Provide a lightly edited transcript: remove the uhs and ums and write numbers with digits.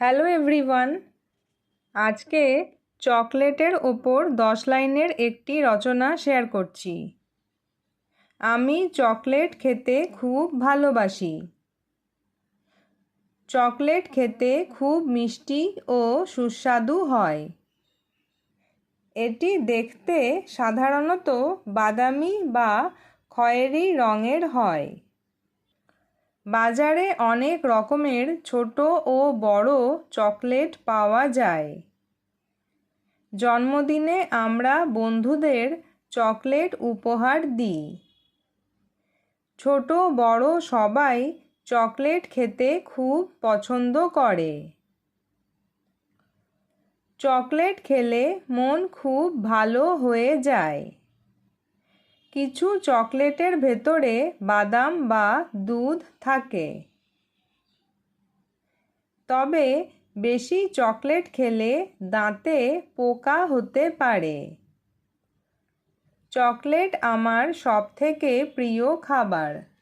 Hello everyone, আজকে চকলেটের ওপর 10 লাইনের একটি রচনা শেয়ার করছি। আমি চকলেট খেতে খুব ভালোবাসি। চকলেট খেতে খুব মিষ্টি ও সুস্বাদু হয়। এটি দেখতে সাধারণত বাদামি বা খয়েরি রঙের হয়। বাজারে অনেক রকমের ছোট ও বড় চকলেট পাওয়া যায়। জন্মদিনে আমরা বন্ধুদের চকলেট উপহার দিই। ছোট বড় সবাই চকলেট খেতে খুব পছন্দ করে। চকলেট খেলে মন খুব ভালো হয়ে যায়। কিছু চকলেটের ভেতরে বাদাম বা দুধ থাকে। তবে বেশি চকলেট খেলে দাঁতে পোকা হতে পারে। চকলেট আমার সবথেকে প্রিয় খাবার।